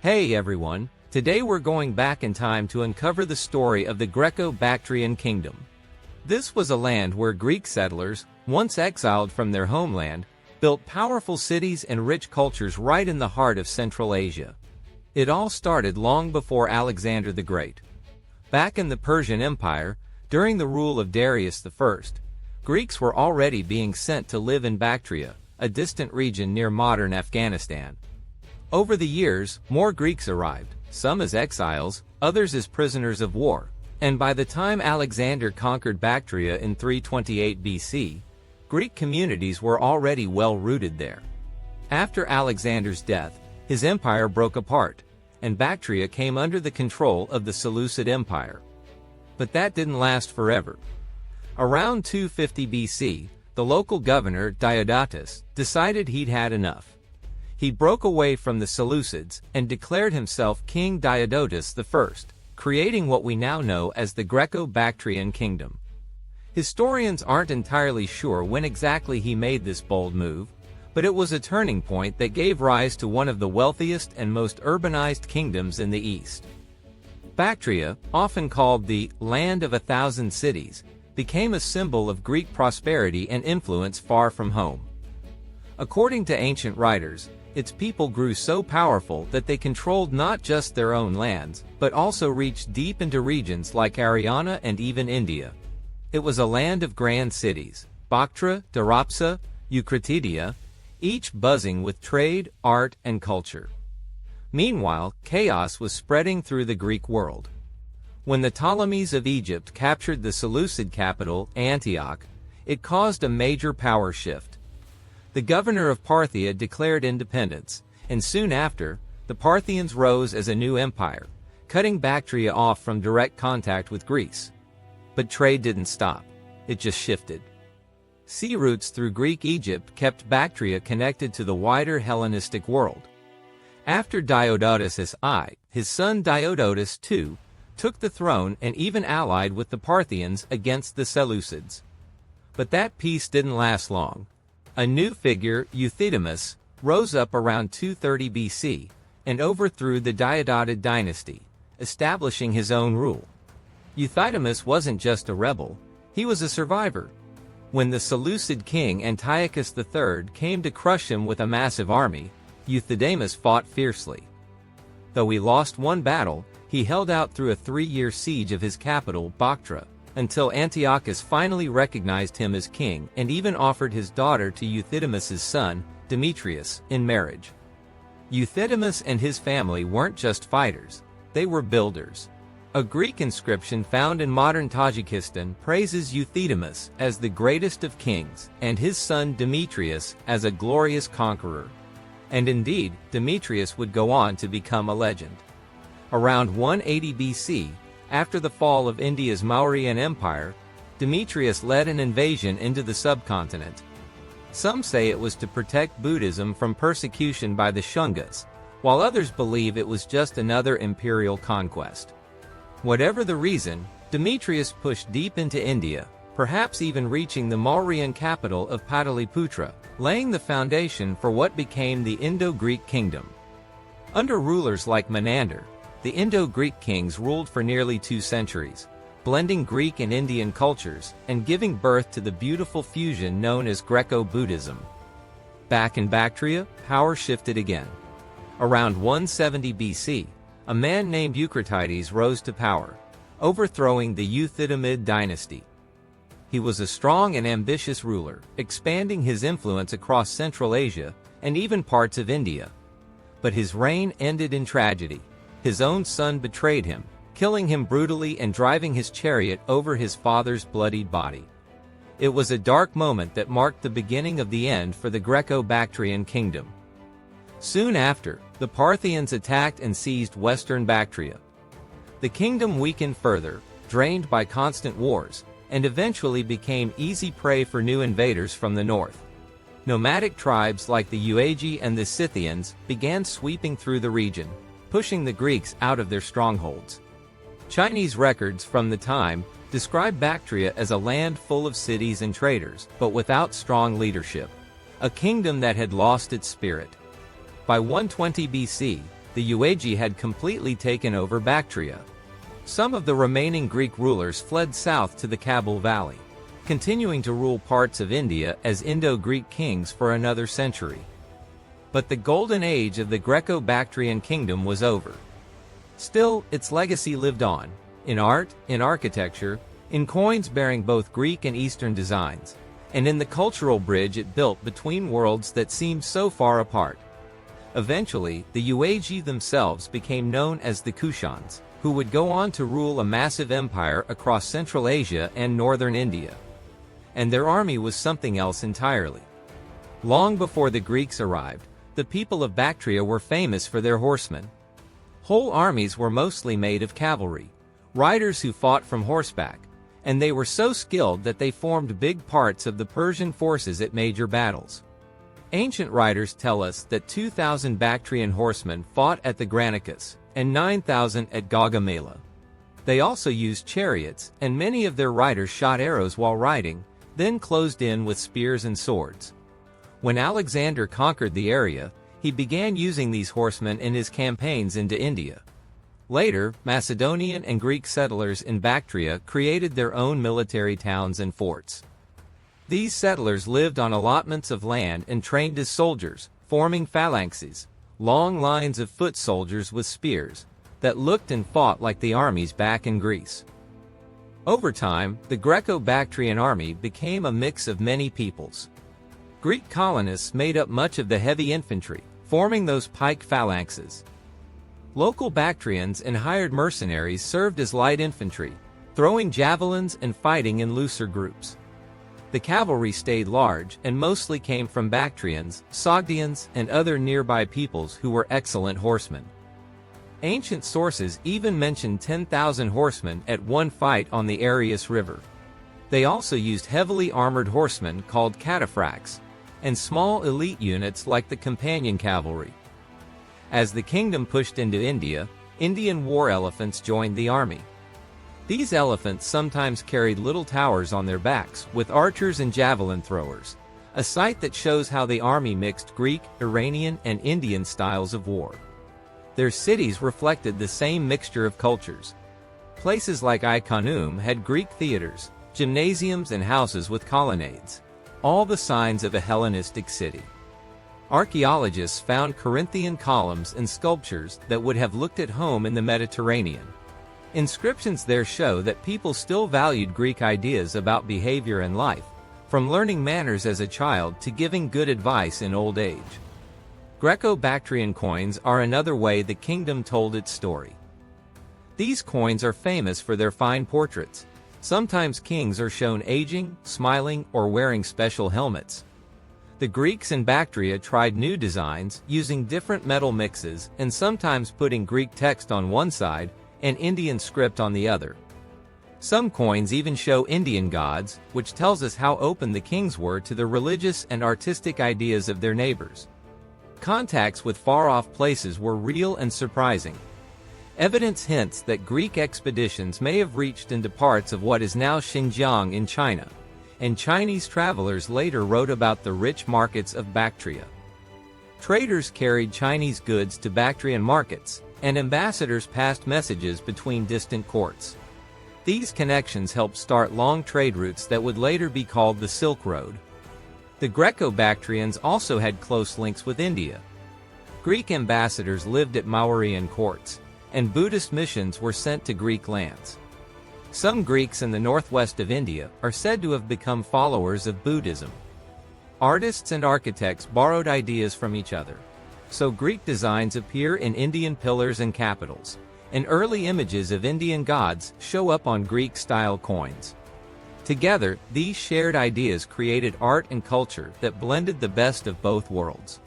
Hey everyone, today we're going back in time to uncover the story of the Greco-Bactrian Kingdom. This was a land where Greek settlers, once exiled from their homeland, built powerful cities and rich cultures right in the heart of Central Asia. It all started long before Alexander the Great. Back in the Persian Empire, during the rule of Darius I, Greeks were already being sent to live in Bactria, a distant region near modern Afghanistan. Over the years, more Greeks arrived, some as exiles, others as prisoners of war, and by the time Alexander conquered Bactria in 328 BC, Greek communities were already well-rooted there. After Alexander's death, his empire broke apart, and Bactria came under the control of the Seleucid Empire. But that didn't last forever. Around 250 BC, the local governor, Diodotus, decided he'd had enough. He broke away from the Seleucids and declared himself King Diodotus I, creating what we now know as the Greco-Bactrian Kingdom. Historians aren't entirely sure when exactly he made this bold move, but it was a turning point that gave rise to one of the wealthiest and most urbanized kingdoms in the East. Bactria, often called the Land of 1,000 Cities, became a symbol of Greek prosperity and influence far from home. According to ancient writers, its people grew so powerful that they controlled not just their own lands, but also reached deep into regions like Ariana and even India. It was a land of grand cities, Bactra, Daropsa, Eucratidia, each buzzing with trade, art, and culture. Meanwhile, chaos was spreading through the Greek world. When the Ptolemies of Egypt captured the Seleucid capital, Antioch, it caused a major power shift. The governor of Parthia declared independence, and soon after, the Parthians rose as a new empire, cutting Bactria off from direct contact with Greece. But trade didn't stop. It just shifted. Sea routes through Greek Egypt kept Bactria connected to the wider Hellenistic world. After Diodotus I, his son Diodotus II, took the throne and even allied with the Parthians against the Seleucids. But that peace didn't last long. A new figure, Euthydemus, rose up around 230 BC and overthrew the Diodotid dynasty, establishing his own rule. Euthydemus wasn't just a rebel, he was a survivor. When the Seleucid king Antiochus III came to crush him with a massive army, Euthydemus fought fiercely. Though he lost one battle, he held out through a 3-year siege of his capital, Bactra, until Antiochus finally recognized him as king and even offered his daughter to Euthydemus's son, Demetrius, in marriage. Euthydemus and his family weren't just fighters, they were builders. A Greek inscription found in modern Tajikistan praises Euthydemus as the greatest of kings and his son Demetrius as a glorious conqueror. And indeed, Demetrius would go on to become a legend. Around 180 BC, after the fall of India's Mauryan Empire, Demetrius led an invasion into the subcontinent. Some say it was to protect Buddhism from persecution by the Shungas, while others believe it was just another imperial conquest. Whatever the reason, Demetrius pushed deep into India, perhaps even reaching the Mauryan capital of Pataliputra, laying the foundation for what became the Indo-Greek kingdom. Under rulers like Menander, the Indo-Greek kings ruled for nearly 2 centuries, blending Greek and Indian cultures and giving birth to the beautiful fusion known as Greco-Buddhism. Back in Bactria, power shifted again. Around 170 BC, a man named Eucratides rose to power, overthrowing the Euthydemid dynasty. He was a strong and ambitious ruler, expanding his influence across Central Asia and even parts of India. But his reign ended in tragedy. His own son betrayed him, killing him brutally and driving his chariot over his father's bloodied body. It was a dark moment that marked the beginning of the end for the Greco-Bactrian Kingdom. Soon after, the Parthians attacked and seized western Bactria. The kingdom weakened further, drained by constant wars, and eventually became easy prey for new invaders from the north. Nomadic tribes like the Yuagi and the Scythians began sweeping through the region, pushing the Greeks out of their strongholds. Chinese records from the time describe Bactria as a land full of cities and traders, but without strong leadership. A kingdom that had lost its spirit. By 120 BC, the Yuezhi had completely taken over Bactria. Some of the remaining Greek rulers fled south to the Kabul Valley, continuing to rule parts of India as Indo-Greek kings for another century. But the golden age of the Greco-Bactrian Kingdom was over. Still, its legacy lived on, in art, in architecture, in coins bearing both Greek and Eastern designs, and in the cultural bridge it built between worlds that seemed so far apart. Eventually, the Yuezhi themselves became known as the Kushans, who would go on to rule a massive empire across Central Asia and northern India. And their army was something else entirely. Long before the Greeks arrived, the people of Bactria were famous for their horsemen. Whole armies were mostly made of cavalry, riders who fought from horseback, and they were so skilled that they formed big parts of the Persian forces at major battles. Ancient writers tell us that 2,000 Bactrian horsemen fought at the Granicus, and 9,000 at Gaugamela. They also used chariots, and many of their riders shot arrows while riding, then closed in with spears and swords. When Alexander conquered the area, he began using these horsemen in his campaigns into India. Later, Macedonian and Greek settlers in Bactria created their own military towns and forts. These settlers lived on allotments of land and trained as soldiers, forming phalanxes, long lines of foot soldiers with spears, that looked and fought like the armies back in Greece. Over time, the Greco-Bactrian army became a mix of many peoples. Greek colonists made up much of the heavy infantry, forming those pike phalanxes. Local Bactrians and hired mercenaries served as light infantry, throwing javelins and fighting in looser groups. The cavalry stayed large and mostly came from Bactrians, Sogdians, and other nearby peoples who were excellent horsemen. Ancient sources even mention 10,000 horsemen at one fight on the Areius River. They also used heavily armored horsemen called cataphracts, and small elite units like the companion cavalry. As the kingdom pushed into India, Indian war elephants joined the army. These elephants sometimes carried little towers on their backs with archers and javelin throwers, a sight that shows how the army mixed Greek, Iranian, and Indian styles of war. Their cities reflected the same mixture of cultures. Places like Iconium had Greek theaters, gymnasiums, and houses with colonnades, all the signs of a Hellenistic city. Archaeologists found Corinthian columns and sculptures that would have looked at home in the Mediterranean. Inscriptions there show that people still valued Greek ideas about behavior and life, from learning manners as a child to giving good advice in old age. Greco-Bactrian coins are another way the kingdom told its story. These coins are famous for their fine portraits. Sometimes kings are shown aging, smiling, or wearing special helmets. The Greeks in Bactria tried new designs, using different metal mixes and sometimes putting Greek text on one side and Indian script on the other. Some coins even show Indian gods, which tells us how open the kings were to the religious and artistic ideas of their neighbors. Contacts with far-off places were real and surprising. Evidence hints that Greek expeditions may have reached into parts of what is now Xinjiang in China, and Chinese travelers later wrote about the rich markets of Bactria. Traders carried Chinese goods to Bactrian markets, and ambassadors passed messages between distant courts. These connections helped start long trade routes that would later be called the Silk Road. The Greco-Bactrians also had close links with India. Greek ambassadors lived at Mauryan courts, and Buddhist missions were sent to Greek lands. Some Greeks in the northwest of India are said to have become followers of Buddhism. Artists and architects borrowed ideas from each other, so Greek designs appear in Indian pillars and capitals, and early images of Indian gods show up on Greek-style coins. Together, these shared ideas created art and culture that blended the best of both worlds.